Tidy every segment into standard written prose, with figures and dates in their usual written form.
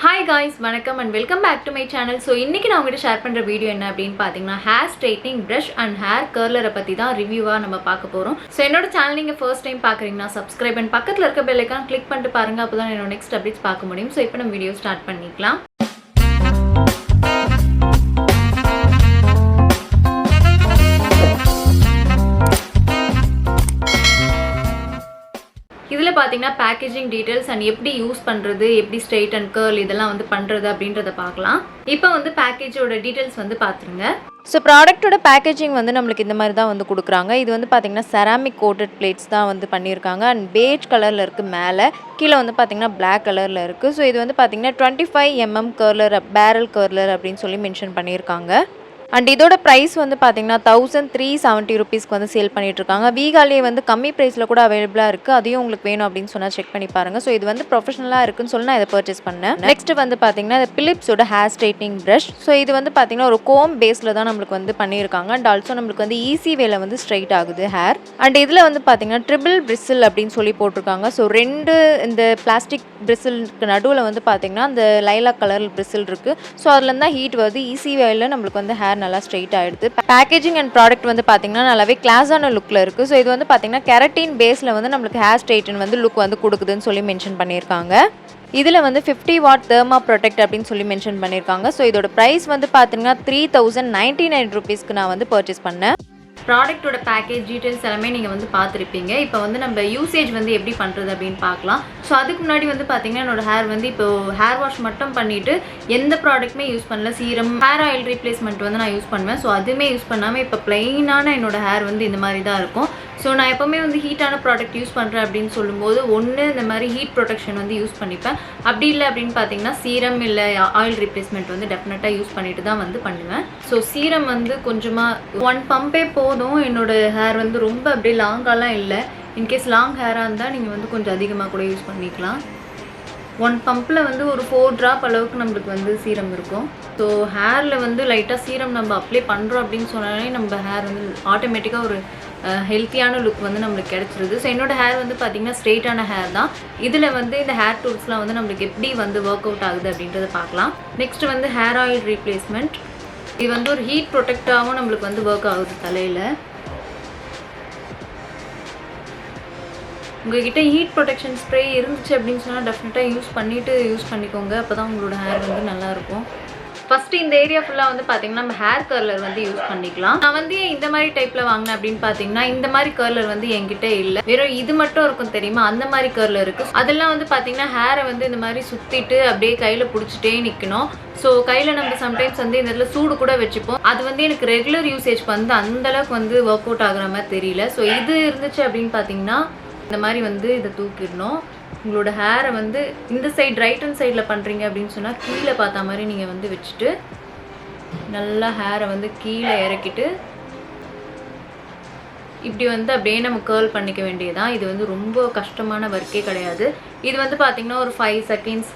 Hi guys, welcome and welcome back to my channel. So இன்னைக்கு நான் உங்ககிட்ட share பண்ற வீடியோ என்ன அப்படினு பாத்தீங்கன்னா hair straightening brush and hair curler பத்தி தான் ரிவ்யூவா நம்ம பார்க்க போறோம். So என்னோட சேனல் நீங்க first time பார்க்கறீங்கன்னா subscribe and பக்கத்துல இருக்க bell icon click பண்ணிட்டு பாருங்க அப்பதான் என்னோட next updates பார்க்க முடியும். So இப்போ நம்ம வீடியோ ஸ்டார்ட் பண்ணிக்கலாம். இதில் பார்த்தீங்கன்னா பேக்கேஜிங் டீடைல்ஸ் அண்ட் எப்படி யூஸ் பண்ணுறது, எப்படி ஸ்ட்ரெயிட் அண்ட் கர்ல் இதெல்லாம் வந்து பண்ணுறது அப்படின்றத பார்க்கலாம். இப்போ வந்து பேக்கேஜோட டீடைல்ஸ் வந்து பார்த்துருங்க. ஸோ ப்ராடக்ட்டோட பேக்கேஜிங் வந்து நம்மளுக்கு இந்த மாதிரி தான் வந்து கொடுக்குறாங்க. இது வந்து பார்த்திங்கன்னா செராமிக் கோட்டட் பிளேட்ஸ் தான் வந்து பண்ணியிருக்காங்க அண்ட் பேஜ் கலரில் இருக்குது. மேலே கீழே வந்து பார்த்திங்கன்னா பிளாக் கலரில் இருக்குது. ஸோ இது வந்து பார்த்திங்கன்னா 25 mm கர்லர் பேரல் கர்லர் அப்படின்னு சொல்லி மென்ஷன் பண்ணியிருக்காங்க. அண்ட் இதோட ப்ரைஸ் வந்து பார்த்தீங்கன்னா 1370 ருபீஸ்க்கு வந்து சேல் பண்ணிகிட்ருக்காங்க. வீகாலேயே வந்து கம்மி ப்ரைஸில் கூட அவைலபிளாக இருக்குது. அதையும் உங்களுக்கு வேணும் அப்படின்னு சொன்னால் செக் பண்ணி பாருங்கள். ஸோ இது வந்து ப்ரொஃபஷனலாக இருக்குன்னு சொல்லி நான் இதை பர்ச்சேஸ் பண்ணேன். நெக்ஸ்ட் வந்து பார்த்தீங்கன்னா இந்த பிலிப்ஸோட ஹேர் ஸ்ட்ரைட்னிங் ப்ரஷ். ஸோ இது வந்து பார்த்தீங்கன்னா ஒரு கோம் பேஸில் தான் நம்மளுக்கு வந்து பண்ணியிருக்காங்க. அண்ட் ஆல்சோ நம்மளுக்கு வந்து ஈஸி வேல வந்து ஸ்ட்ரைட் ஆகுது ஹேர். அண்ட் இதில் வந்து பார்த்தீங்கன்னா ட்ரிபிள் பிரிசில் அப்படின்னு சொல்லி போட்டிருக்காங்க. ஸோ ரெண்டு இந்த பிளாஸ்டிக் பிரிசிலுக்கு நடுவில் வந்து பார்த்தீங்கன்னா அந்த லைலாக் கலர் பிரிசில் இருக்குது. ஸோ அதுலேருந்து தான் ஹீட் வருது. ஈஸி வேல நம்மளுக்கு வந்து ஹேர் நல்லா ஸ்ட்ரைட் ஆயிடுது. பேக்கேஜிங் அண்ட் ப்ராடக்ட் வந்து பார்த்தீங்கன்னா நல்லாவே கிளாஸான லுக்கில் இருக்குது. ஸோ இது வந்து பார்த்தீங்கன்னா கெரட்டின் பேஸில் வந்து நம்மளுக்கு ஹேர் ஸ்ட்ரைட்டன் வந்து லுக் வந்து கொடுக்குதுன்னு சொல்லி மென்ஷன் பண்ணியிருக்காங்க. இதில் வந்து 50 watt Thermo Protectant அப்படின்னு சொல்லி மென்ஷன் பண்ணியிருக்காங்க. ஸோ இதோட ப்ரைஸ் வந்து பார்த்தீங்கன்னா 3099 ருபீஸ்க்கு நான் வந்து பர்ச்சேஸ் பண்ணேன். ப்ராடக்ட்டோட பேக்கேஜ் டீடைல்ஸ் எல்லாமே நீங்கள் வந்து பார்த்துருப்பீங்க. இப்போ வந்து நம்ம யூசேஜ் வந்து எப்படி பண்ணுறது அப்படின்னு பார்க்கலாம். ஸோ அதுக்கு முன்னாடி வந்து பார்த்தீங்கன்னா என்னோட ஹேர் வந்து இப்போ ஹேர் வாஷ் மட்டும் பண்ணிவிட்டு எந்த ப்ராடக்ட்டுமே யூஸ் பண்ணல. சீரம், ஹேர் ஆயில் ரீப்ளேஸ்மெண்ட் வந்து நான் யூஸ் பண்ணுவேன். ஸோ அதுவுமே யூஸ் பண்ணாமல் இப்போ ப்ளைனான என்னோட ஹேர் வந்து இந்த மாதிரி தான் இருக்கும். ஸோ நான் எப்போவுமே வந்து ஹீட்டான ப்ராடக்ட் யூஸ் பண்ணுறேன் அப்படின்னு சொல்லும்போது ஒன்று இந்த மாதிரி ஹீட் ப்ரொடெக்ஷன் வந்து யூஸ் பண்ணிப்பேன். அப்படி இல்லை அப்படின்னு பார்த்தீங்கன்னா சீரம் இல்லை ஆயில் ரீப்ளேஸ்மெண்ட் வந்து டெஃபினட்டாக யூஸ் பண்ணிட்டு தான் வந்து பண்ணுவேன். ஸோ சீரம் வந்து கொஞ்சமாக 1 பம்பே போதும். என்னோட ஹேர் வந்து ரொம்ப அப்படியே லாங்காலாம் இல்லை. இன்கேஸ் லாங் ஹேராக இருந்தால் நீங்கள் வந்து கொஞ்சம் அதிகமாக கூட யூஸ் பண்ணிக்கலாம். 1 பம்பில் வந்து ஒரு 4 ட்ராப் அளவுக்கு நம்மளுக்கு வந்து சீரம் இருக்கும். ஸோ ஹேரில் வந்து லைட்டாக சீரம் நம்ம அப்ளை பண்ணுறோம் அப்படின்னு சொன்னாலே நம்ம ஹேர் வந்து ஆட்டோமேட்டிக்காக ஒரு ஹெல்த்தியான லுக் வந்து நம்மளுக்கு கிடச்சிருது. ஸோ என்னோடய ஹேர் வந்து பார்த்திங்கன்னா ஸ்ட்ரெயிட்டான ஹேர் தான். இதில் வந்து இந்த ஹேர் டூல்ஸ்லாம் வந்து நம்மளுக்கு எப்படி வந்து ஒர்க் அவுட் ஆகுது அப்படின்றத பார்க்கலாம். நெக்ஸ்ட் வந்து ஹேர் ஆயில் ரீப்ளேஸ்மெண்ட். இது வந்து ஒரு ஹீட் ப்ரொடெக்டாகவும் நம்மளுக்கு வந்து ஒர்க் ஆகுது தலையில். உங்கள்கிட்ட ஹீட் ப்ரொடெக்ஷன் ஸ்ப்ரே இருந்துச்சு அப்படின்னு சொன்னால் டெஃபினட்டாக யூஸ் பண்ணிக்கோங்க. அப்போ தான் உங்களோட ஹேர் வந்து நல்லாயிருக்கும். ஃபஸ்ட்டு இந்த ஏரியா ஃபுல்லாக வந்து பார்த்தீங்கன்னா நம்ம ஹேர் கர்லர் வந்து யூஸ் பண்ணிக்கலாம். நான் வந்து இந்த மாதிரி டைப்பில் வாங்கினேன் அப்படின்னு பார்த்தீங்கன்னா இந்த மாதிரி கர்லர் வந்து என்கிட்ட இல்லை. வெறும் இது மட்டும் இருக்கும் தெரியுமா, அந்த மாதிரி கர்லர் இருக்குது. அதெல்லாம் வந்து பார்த்தீங்கன்னா ஹேரை வந்து இந்த மாதிரி சுற்றிட்டு அப்படியே கையில் பிடிச்சிட்டே நிற்கணும். ஸோ கையில் நம்ம சம்டைம்ஸ் வந்து இந்த இடத்துல சூடு கூட வச்சுப்போம். அது வந்து எனக்கு ரெகுலர் யூசேஜ்க்கு வந்து அந்தளவுக்கு வந்து ஒர்க் அவுட் ஆகுற மாதிரி தெரியல. ஸோ இது இருந்துச்சு அப்படின்னு பார்த்தீங்கன்னா இந்த மாதிரி வந்து இதை தூக்கிடணும். உங்களோட ஹேரை வந்து இந்த சைடு ரைட் ஹேண்ட் சைடில் பண்ணுறீங்க அப்படின்னு சொன்னால் கீழே பார்த்த மாதிரி நீங்கள் வந்து வச்சுட்டு நல்லா ஹேரை வந்து கீழே இறக்கிட்டு இப்படி வந்து அப்படியே நம்ம கேர்ள் பண்ணிக்க வேண்டியதான். இது வந்து ரொம்ப கஷ்டமான ஒர்க்கே கிடையாது. இது வந்து பார்த்திங்கன்னா ஒரு 5 செகண்ட்ஸ்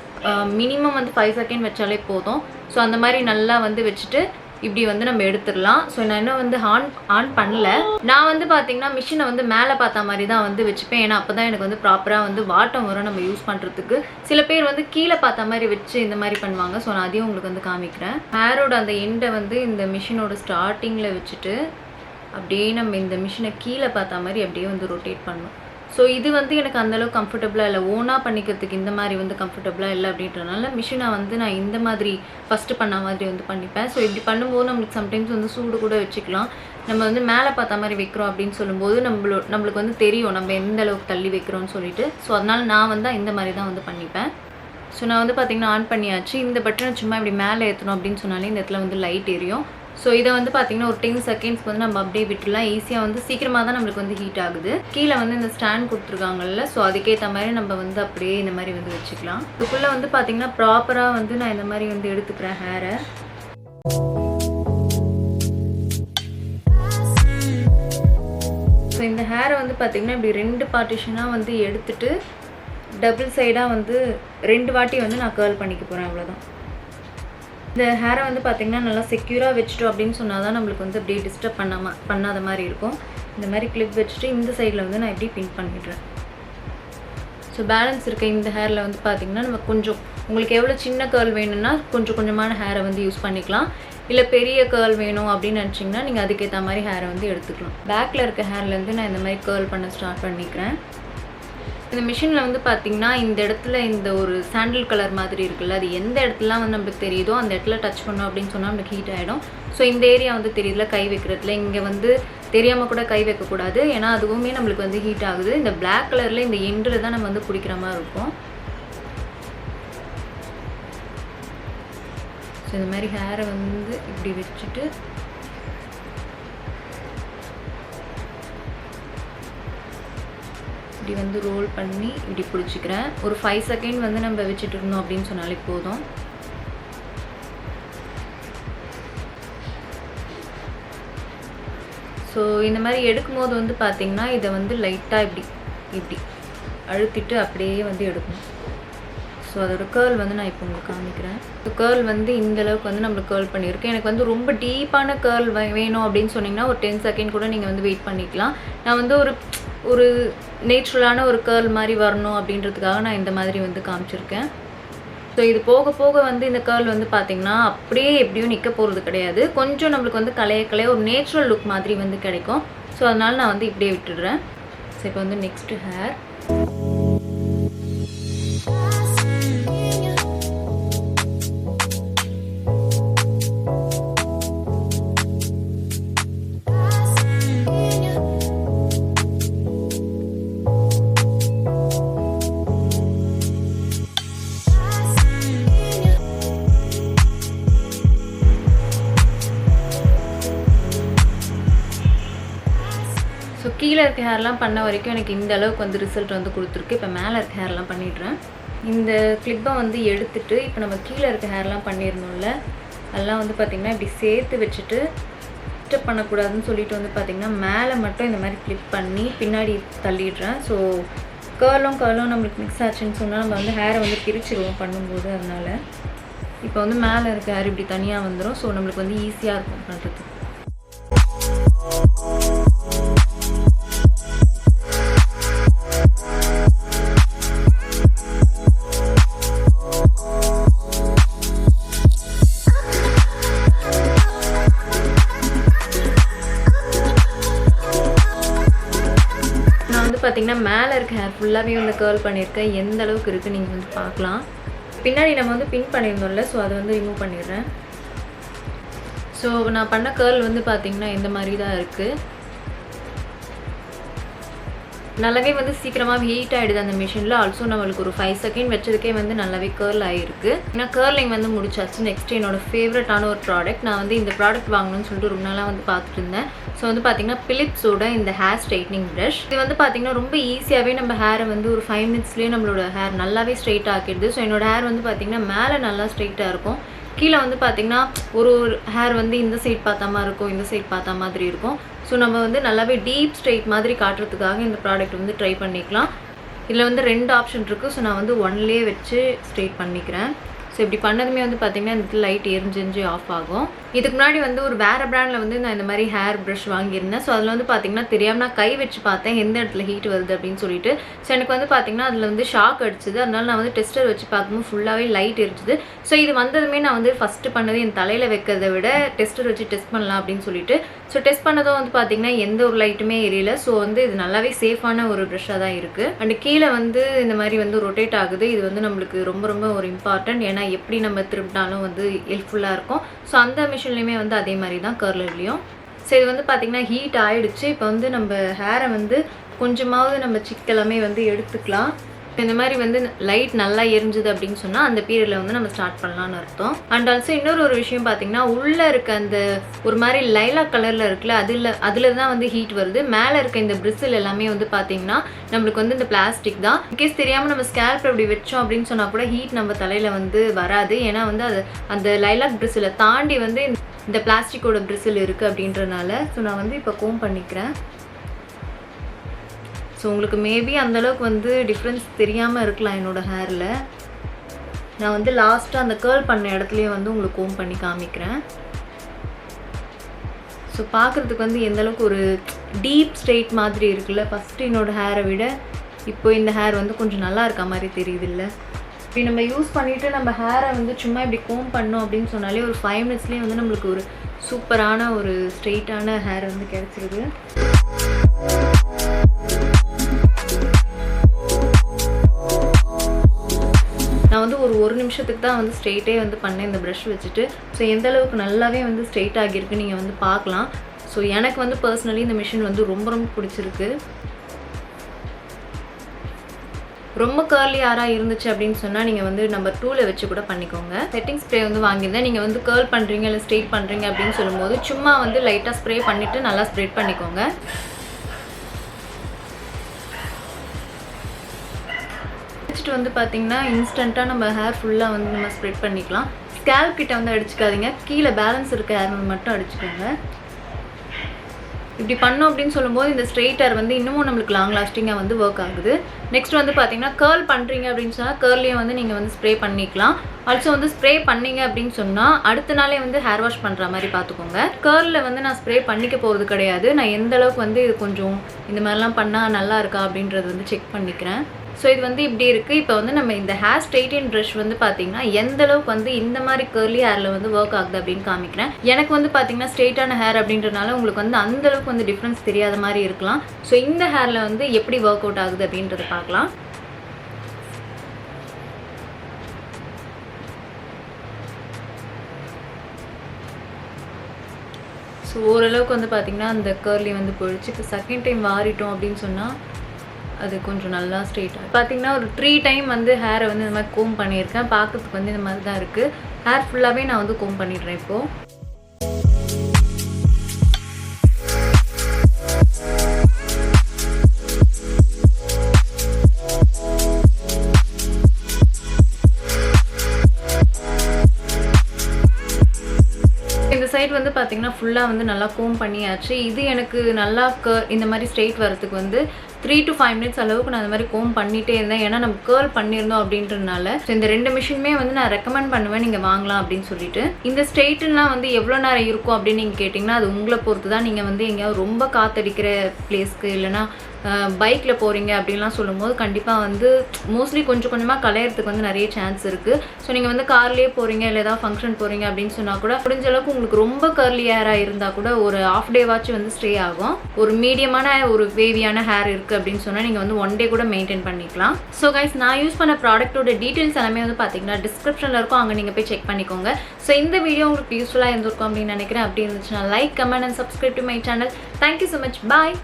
மினிமம் வந்து 5 செகண்ட் வச்சாலே போதும். ஸோ அந்த மாதிரி நல்லா வந்து வச்சுட்டு இப்படி வந்து நம்ம எடுத்துடலாம். ஸோ நான் இன்னும் வந்து ஆன் பண்ணல. நான் வந்து பார்த்தீங்கன்னா மிஷினை வந்து மேலே பார்த்த மாதிரி தான் வந்து வச்சுப்பேன். ஏன்னா அப்போ தான் எனக்கு வந்து ப்ராப்பராக வந்து வாட்டம் வரும் நம்ம யூஸ் பண்ணுறதுக்கு. சில பேர் வந்து கீழே பார்த்த மாதிரி வச்சு இந்த மாதிரி பண்ணுவாங்க. ஸோ நான் அதையும் உங்களுக்கு வந்து காமிக்கிறேன். ஹேரோட அந்த எண்டை வந்து இந்த மிஷினோட ஸ்டார்டிங்கில் வச்சுட்டு அப்படியே நம்ம இந்த மிஷினை கீழே பார்த்த மாதிரி அப்படியே வந்து ரொட்டேட் பண்ணணும். ஸோ இது வந்து எனக்கு அந்தளவுக்கு கம்ஃபர்டபுளாக இல்லை. ஓனாக பண்ணிக்கிறதுக்கு இந்த மாதிரி வந்து கம்ஃபர்டபுளாக இல்லை அப்படின்றனால மிஷினை வந்து நான் இந்த மாதிரி ஃபஸ்ட்டு பண்ண மாதிரி வந்து பண்ணிப்பேன். ஸோ இப்படி பண்ணும்போது நம்மளுக்கு சம்டைம்ஸ் வந்து சூடு கூட வச்சுக்கலாம். நம்ம வந்து மேலே பார்த்த மாதிரி வைக்கிறோம் அப்படின்னு சொல்லும்போது நம்மளுக்கு வந்து தெரியும் நம்ம எந்த அளவுக்கு தள்ளி வைக்கிறோம்னு சொல்லிட்டு. ஸோ அதனால் நான் வந்து இந்த மாதிரி தான் வந்து பண்ணிப்பேன். ஸோ நான் வந்து பார்த்திங்கன்னா ஆன் பண்ணியாச்சு. இந்த பட்டனை சும்மா இப்படி மேலே ஏற்றணும் அப்படின்னு சொன்னாலே இந்த இடத்துல வந்து லைட் எரியும். ஸோ இதை வந்து பார்த்திங்கன்னா ஒரு 10 செகண்ட்ஸ்க்கு வந்து நம்ம அப்படியே விட்டுலாம். ஈஸியாக வந்து சீக்கிரமாக தான் நம்மளுக்கு வந்து ஹீட் ஆகுது. கீழே வந்து இந்த ஸ்டாண்ட் கொடுத்துருக்காங்கல்ல, ஸோ அதுக்கேற்ற மாதிரி நம்ம வந்து அப்படியே இந்த மாதிரி வந்து வச்சுக்கலாம். இதுக்குள்ளே வந்து பார்த்திங்கன்னா ப்ராப்பராக வந்து நான் இந்த மாதிரி வந்து எடுத்துக்கிறேன் ஹேரை. ஸோ இந்த ஹேரை வந்து பார்த்திங்கன்னா இப்படி 2 பார்ட்டிஷனாக வந்து எடுத்துட்டு டபுள் சைடாக வந்து 2 வாட்டி வந்து நான் கேர்ள் பண்ணிக்க போகிறேன். அவ்வளோதான். இந்த ஹேரை வந்து பார்த்திங்கன்னா நல்லா செக்யூராக வச்சுட்டோம் அப்படின்னு சொன்னால் தான் நம்மளுக்கு வந்து அப்படியே டிஸ்டர்ப் பண்ணாத மாதிரி இருக்கும். இந்த மாதிரி கிளிப் வச்சுட்டு இந்த சைடில் வந்து நான் இப்படி பின் பண்ணிடுறேன். ஸோ பேலன்ஸ் இருக்க இந்த ஹேரில் வந்து பார்த்திங்கன்னா நம்ம கொஞ்சம் உங்களுக்கு எவ்வளோ சின்ன கேர்ள் வேணும்னா கொஞ்சம் கொஞ்சமான ஹேரை வந்து யூஸ் பண்ணிக்கலாம். இல்லை பெரிய கேர்ள் வேணும் அப்படின்னு நினச்சிங்கன்னா நீங்கள் அதுக்கேற்ற மாதிரி ஹேரை வந்து எடுத்துக்கலாம். பேக்கில் இருக்க ஹேர்லேருந்து நான் இந்த மாதிரி கேர்ள் பண்ண ஸ்டார்ட் பண்ணிக்கிறேன். இந்த மிஷினில் வந்து பார்த்திங்கன்னா இந்த இடத்துல இந்த ஒரு சாண்டில் கலர் மாதிரி இருக்குல்ல, அது எந்த இடத்துலாம் வந்து நம்மளுக்கு தெரியுதோ அந்த இடத்துல டச் பண்ணோம் அப்படின்னு சொன்னால் நம்மளுக்கு ஹீட் ஆகிடும். ஸோ இந்த ஏரியா வந்து தெரியுதுல கை வைக்கிறதுல, இங்கே வந்து தெரியாமல் கூட கை வைக்கக்கூடாது, ஏன்னா அதுவுமே நம்மளுக்கு வந்து ஹீட் ஆகுது. இந்த பிளாக் கலரில் இந்த எண்டில் தான் நம்ம வந்து பிடிக்கிற மாதிரி இருக்கும். ஸோ இந்த மாதிரி ஹேரை வந்து இப்படி வச்சுட்டு இப்படி வந்து ரோல் பண்ணி இப்படி பிடிச்சிக்கிறேன். ஒரு 5 செகண்ட் வந்து நம்ம வச்சுட்டு இருந்தோம் அப்படின்னு சொன்னாலே போதும். ஸோ இந்த மாதிரி எடுக்கும்போது வந்து பார்த்திங்கன்னா இதை வந்து லைட்டாக இப்படி அழுத்திட்டு அப்படியே வந்து எடுக்கணும். ஸோ அதோட கேர்ள் வந்து நான் இப்போ உங்களுக்கு காமிக்கிறேன். ஸோ கேர்ள் வந்து இந்தளவுக்கு வந்து நம்மளுக்கு கேர்ள் பண்ணியிருக்கேன். எனக்கு வந்து ரொம்ப டீப்பான கேர்ள் வேணும் அப்படின்னு சொன்னிங்கன்னா ஒரு 10 செகண்ட் கூட நீங்கள் வந்து வெயிட் பண்ணிக்கலாம். நான் வந்து ஒரு நேச்சுரலான ஒரு கேர்ள் மாதிரி வரணும் அப்படின்றதுக்காக நான் இந்த மாதிரி வந்து காமிச்சிருக்கேன். ஸோ இது போக போக வந்து இந்த கேர்ள் வந்து பார்த்திங்கன்னா அப்படியே எப்படியும் நிற்க போகிறது கிடையாது. கொஞ்சம் நம்மளுக்கு வந்து கலைய ஒரு நேச்சுரல் லுக் மாதிரி வந்து கிடைக்கும். ஸோ அதனால் நான் வந்து இப்படியே விட்டுடுறேன். ஸோ இப்போ வந்து நெக்ஸ்ட்டு ஹேர். ஸோ கீழே இருக்க ஹேர்லாம் பண்ண வரைக்கும் எனக்கு இந்த அளவுக்கு வந்து ரிசல்ட் வந்து கொடுத்துருக்கு. இப்போ மேலே இருக்க ஹேர்லாம் பண்ணிடுறேன். இந்த கிளிப்பை வந்து எடுத்துகிட்டு இப்போ நம்ம கீழே இருக்க ஹேர்லாம் பண்ணிடணும்ல, அதெல்லாம் வந்து பார்த்திங்கன்னா இப்படி சேர்த்து வச்சுட்டு டிஸ்டர்ப் பண்ணக்கூடாதுன்னு சொல்லிட்டு வந்து பார்த்திங்கன்னா மேலே மட்டும் இந்த மாதிரி கிளிப் பண்ணி பின்னாடி தள்ளிடுறேன். ஸோ கேர்லும் நம்மளுக்கு மிக்ஸ் ஆச்சுன்னு சொன்னால் நம்ம வந்து ஹேரை வந்து பிரிச்சுருவோம் பண்ணும்போது. அதனால் இப்போ வந்து மேலே இருக்க ஹேர் இப்படி தனியாக வந்துடும். ஸோ நம்மளுக்கு வந்து ஈஸியாக இருக்கும் பண்ணுறதுக்கு. பார்த்திங்கன்னா மேலே இருக்க ஹேர் ஃபுல்லாகவே வந்து கேர்ள் பண்ணியிருக்கேன். எந்த அளவுக்கு இருக்குது நீங்கள் வந்து பார்க்கலாம். பின்னாடி நம்ம வந்து பின் பண்ணியிருந்தோம்ல, ஸோ அதை வந்து ரிமூவ் பண்ணிடுறேன். ஸோ நான் பண்ண கேர்ள் வந்து பார்த்திங்கன்னா இந்த மாதிரி தான் இருக்குது. நல்லாவே வந்து சீக்கிரமாக ஹீட் ஆகிடுது அந்த மிஷினில். ஆல்சோ நம்மளுக்கு ஒரு 5 செகண்ட் வச்சதுக்கே வந்து நல்லாவே கேர்ள் ஆகிருக்கு. ஏன்னா கேர்லிங் வந்து முடிச்சாச்சு. நெக்ஸ்ட் என்னோட ஃபேவரட்டான ஒரு ப்ராடக்ட். நான் வந்து இந்த ப்ராடக்ட் வாங்கணும்னு சொல்லிட்டு ரொம்ப நாளாக வந்து பார்த்துட்டு இருந்தேன். ஸோ வந்து பார்த்திங்கன்னா பிலிப்ஸோட இந்த ஹேர் ஸ்ட்ரைட்னிங் ப்ரஷ். இது வந்து பார்த்திங்கன்னா ரொம்ப ஈஸியாகவே நம்ம ஹேரை வந்து ஒரு 5 மினிட்ஸ்லேயே நம்மளோட ஹேர் நல்லாவே ஸ்ட்ரைட் ஆக்கிடுது. ஸோ என்னோட ஹேர் வந்து பார்த்திங்கன்னா மேலே நல்லா ஸ்ட்ரைட்டாக இருக்கும். கீழே வந்து பார்த்திங்கன்னா ஒரு ஹேர் வந்து இந்த சைட் பார்த்தா மாதிரி இருக்கும், இந்த சைட் பார்த்தா மாதிரி இருக்கும். ஸோ நம்ம வந்து நல்லாவே டீப் ஸ்ட்ரைட் மாதிரி காட்டுறதுக்காக இந்த ப்ராடக்ட் வந்து ட்ரை பண்ணிக்கலாம். இதில் வந்து 2 ஆப்ஷன் இருக்குது. ஸோ நான் வந்து 1லேயே வச்சு ஸ்ட்ரைட் பண்ணிக்கிறேன். ஸோ இப்படி பண்ணதுமே வந்து பார்த்திங்கன்னா இந்த லைட் எரிஞ்சு ஆஃப் ஆகும். இதுக்கு முன்னாடி வந்து ஒரு வேறு பிராண்டில் வந்து நான் இந்த மாதிரி ஹேர் ப்ரஷ் வாங்கியிருந்தேன். ஸோ அதில் வந்து பார்த்திங்கன்னா தெரியாமல் நான் கை வச்சு பார்த்தேன் எந்த இடத்துல ஹீட் வருது அப்படின்னு சொல்லிட்டு. ஸோ எனக்கு வந்து பார்த்திங்கன்னா அதில் வந்து ஷாக் அடிச்சுது. அதனால நான் வந்து டெஸ்டர் வச்சு பார்க்கும்போது ஃபுல்லாகவே லைட் எரிச்சுது. ஸோ இது வந்ததுமே நான் வந்து ஃபஸ்ட்டு பண்ணது என் தலையில் வைக்கிறத விட டெஸ்டர் வச்சு டெஸ்ட் பண்ணலாம் அப்படின்னு சொல்லிட்டு ஸோ டெஸ்ட் பண்ணதும் வந்து பார்த்திங்கன்னா எந்த ஒரு லைட்டுமே எரியல. ஸோ வந்து இது நல்லாவே சேஃபான ஒரு ப்ரஷ்ஷாக தான் இருக்குது. அண்ட் கீழே வந்து இந்த மாதிரி வந்து ரொட்டேட் ஆகுது. இது வந்து நம்மளுக்கு ரொம்ப ஒரு இம்பார்ட்டன்ட். ஏன்னா எப்படி நம்ம திருப்பினாலும் வந்து ஹெல்ப்ஃபுல்லாக இருக்கும். ஸோ அந்த மிஷின்லேயுமே வந்து அதே மாதிரி தான் கர்லர்லேயும். ஸோ இது வந்து பார்த்திங்கன்னா ஹீட் ஆகிடுச்சு. இப்போ வந்து நம்ம ஹேரை வந்து கொஞ்சமாவது நம்ம சிக்கெல்லாமே வந்து எடுத்துக்கலாம். இந்த மாதிரி வந்து லைட் நல்லா எரிஞ்சுது அப்படின்னு சொன்னால் அந்த பீரியடில் வந்து நம்ம ஸ்டார்ட் பண்ணலான்னு அர்த்தம். அண்ட் ஆல்சோ இன்னொரு விஷயம் பார்த்திங்கன்னா உள்ளே இருக்க அந்த ஒரு மாதிரி லைலாக் கலரில் இருக்குல்ல, அதில் தான் வந்து ஹீட் வருது. மேலே இருக்க இந்த பிரிசில் எல்லாமே வந்து பார்த்திங்கன்னா நம்மளுக்கு வந்து இந்த பிளாஸ்டிக் தான். இன்கேஸ் தெரியாமல் நம்ம ஸ்கேல்ப் அப்படி வச்சோம் அப்படின்னு சொன்னால் கூட ஹீட் நம்ம தலையில் வந்து வராது. ஏன்னா வந்து அது அந்த லைலாக் பிரிசிலை தாண்டி வந்து இந்த பிளாஸ்டிக்கோட பிரிசில் இருக்குது அப்படின்றனால. ஸோ நான் வந்து இப்போ கோம் பண்ணிக்கிறேன். ஸோ உங்களுக்கு மேபி அந்தளவுக்கு வந்து டிஃப்ரென்ஸ் தெரியாமல் இருக்கலாம் என்னோடய ஹேரில். நான் வந்து லாஸ்ட்டாக அந்த கேர்ள் பண்ண இடத்துலையே வந்து உங்களுக்கு கோம் பண்ணி காமிக்கிறேன். ஸோ பார்க்குறதுக்கு வந்து எந்தளவுக்கு ஒரு டீப் ஸ்ட்ரெயிட் மாதிரி இருக்குல்ல. ஃபஸ்ட்டு என்னோடய ஹேரை விட இப்போ இந்த ஹேர் வந்து கொஞ்சம் நல்லா இருக்க மாதிரி தெரியுது இல்லை? இப்படி நம்ம யூஸ் பண்ணிவிட்டு நம்ம ஹேரை வந்து சும்மா இப்படி கோம் பண்ணோம் அப்படின்னு சொன்னாலே ஒரு 5 மினிட்ஸ்லேயே வந்து நம்மளுக்கு ஒரு சூப்பரான ஒரு ஸ்ட்ரெயிட்டான ஹேர் வந்து கிடச்சிருது. நான் வந்து ஒரு நிமிஷத்துக்கு தான் வந்து ஸ்ட்ரெயிட்டே வந்து பண்ணேன் இந்த ப்ரஷ் வச்சுட்டு. ஸோ எந்த அளவுக்கு நல்லாவே வந்து ஸ்ட்ரெயிட் ஆகியிருக்கு நீங்கள் வந்து பார்க்கலாம். ஸோ எனக்கு வந்து பர்சனலி இந்த மிஷின் வந்து ரொம்ப பிடிச்சிருக்கு. ரொம்ப கர்லி ஹேராக இருந்துச்சு அப்படின்னு சொன்னால் நீங்கள் வந்து நம்பர் 2ல் வச்சு கூட பண்ணிக்கோங்க. செட்டிங் ஸ்ப்ரே வந்து வாங்கியிருந்தேன். நீங்கள் வந்து கர்ல் பண்ணுறீங்க இல்லை ஸ்ட்ரெயிட் பண்ணுறீங்க அப்படின்னு சொல்லும்போது சும்மா வந்து லைட்டாக ஸ்ப்ரே பண்ணிவிட்டு நல்லா ஸ்ப்ரெட் பண்ணிக்கோங்க. வச்சுட்டு வந்து பார்த்தீங்கன்னா இன்ஸ்டண்ட்டாக நம்ம ஹேர் ஃபுல்லாக வந்து நம்ம ஸ்ப்ரெட் பண்ணிக்கலாம். ஸ்கேல்ப் கிட்ட வந்து அடிச்சுக்காதீங்க, கீழே பேலன்ஸ் இருக்க ஹேர் மட்டும் அடிச்சுக்கோங்க. இப்படி பண்ணோம் அப்படின்னு சொல்லும்போது இந்த ஸ்ட்ரெயிட் ஹேர் வந்து இன்னமும் நம்மளுக்கு லாங் லாஸ்டிங்காக வந்து ஒர்க் ஆகுது. நெக்ஸ்ட் வந்து பார்த்தீங்கன்னா கர்ல் பண்ணுறீங்க அப்படின்னு சொன்னால் கர்லையும் வந்து நீங்கள் வந்து ஸ்ப்ரே பண்ணிக்கலாம். ஆல்சோ வந்து ஸ்ப்ரே பண்ணீங்க அப்படின்னு சொன்னால் அடுத்த நாளே வந்து ஹேர் வாஷ் பண்ணுற மாதிரி பார்த்துக்கோங்க. கர்லில் வந்து நான் ஸ்ப்ரே பண்ணிக்க போகிறது கிடையாது. நான் எந்த அளவுக்கு வந்து இது கொஞ்சம் இந்த மாதிரிலாம் பண்ணால் நல்லா இருக்கா அப்படின்றது வந்து செக் பண்ணிக்கிறேன். ஸோ இது வந்து இப்படி இருக்குது. இப்போ வந்து நம்ம இந்த ஹேர் ஸ்ட்ரெயிட்டிங் ப்ரஷ் வந்து பார்த்தீங்கன்னா எந்த அளவுக்கு வந்து இந்த மாதிரி கர்லி ஹேரில் வந்து ஒர்க் ஆகுது அப்படின்னு காமிக்கிறேன். எனக்கு வந்து பார்த்தீங்கன்னா ஸ்ட்ரெயிட்டான ஹேர் அப்படின்றனால உங்களுக்கு வந்து அந்த அளவுக்கு வந்து டிஃப்ரென்ஸ் தெரியாத மாதிரி இருக்கலாம். ஸோ இந்த ஹேரில் வந்து எப்படி ஒர்க் அவுட் ஆகுது அப்படின்றத பார்க்கலாம். ஸோ ஓரளவுக்கு வந்து பார்த்திங்கன்னா அந்த கர்லி வந்து போயிடுச்சு. இப்போ செகண்ட் டைம் வாரிட்டோம் அப்படின்னு சொன்னால் அது கொஞ்சம் நல்லா ஸ்ட்ரெயிட் ஆகும். பார்த்தீங்கன்னா ஒரு 3 டைம் வந்து ஹேரை வந்து இந்த மாதிரி கோம் பண்ணியிருக்கேன். பார்க்கறதுக்கு வந்து இந்த மாதிரி தான் இருக்குது. ஹேர் ஃபுல்லாகவே நான் வந்து கோம் பண்ணிடுறேன் இப்போது. இந்த சைடு வந்து பார்த்தீங்கன்னா ஃபுல்லாக வந்து நல்லா கோம் பண்ணியாச்சு. இது எனக்கு நல்லா இந்த மாதிரி ஸ்ட்ரெயிட் வரதுக்கு வந்து 3 to 5 மினிட்ஸ் அளவுக்கு நான் அந்த மாதிரி கோம் பண்ணிகிட்டே இருந்தேன். ஏன்னா நம்ம கேர்ள் பண்ணியிருந்தோம் அப்படின்றதுனால. ஸோ இந்த 2 மிஷினுமே வந்து நான் ரெக்கமெண்ட் பண்ணுவேன் நீங்கள் வாங்கலாம் அப்படின்னு சொல்லிட்டு. இந்த ஸ்ட்ரெயிட்டுலாம் வந்து எவ்வளோ நேரம் இருக்கும் அப்படின்னு நீங்கள் கேட்டிங்கன்னா அது உங்களை பொறுத்து தான். நீங்கள் வந்து எங்கேயாவது ரொம்ப காற்றடிக்கிற பிளேஸ்க்கு இல்லைனா பைக்கில் போகிறீங்க அப்படின்லாம் சொல்லும்போது கண்டிப்பாக வந்து மோஸ்ட்லி கொஞ்சம் கொஞ்சமாக கலையறதுக்கு வந்து நிறைய சான்ஸ் இருக்குது. ஸோ நீங்கள் வந்து கார்லேயே போகிறீங்க இல்லை ஏதாவது ஃபங்க்ஷன் போகிறீங்க அப்படின்னு சொன்னால் கூட முடிஞ்ச அளவுக்கு உங்களுக்கு ரொம்ப கர்லி ஹேராக இருந்தால் கூட ஒரு ½ டேவாச்சும் வந்து ஸ்டே ஆகும். ஒரு மீடியமான ஒரு வேவியான ஹேர் இருக்குது அப்படின்னு சொன்னால் நீங்கள் வந்து 1 டே கூட மெயின்டைன் பண்ணிக்கலாம். ஸோ கைஸ் நான் யூஸ் பண்ண ப்ராடக்ட்டோட டீட்டெயில்ஸ் எல்லாமே வந்து பார்த்தீங்கன்னா டிஸ்கிரிப்ஷனில் இருக்கும். அங்கே நீங்கள் போய் செக் பண்ணிக்கோங்க. ஸோ இந்த வீடியோ உங்களுக்கு யூஸ்ஃபுல்லாக இருந்திருக்கும் அப்படின்னு நினைக்கிறேன். அப்படி இருந்துச்சுன்னா like, comment and subscribe to my channel. Thank you so much. Bye.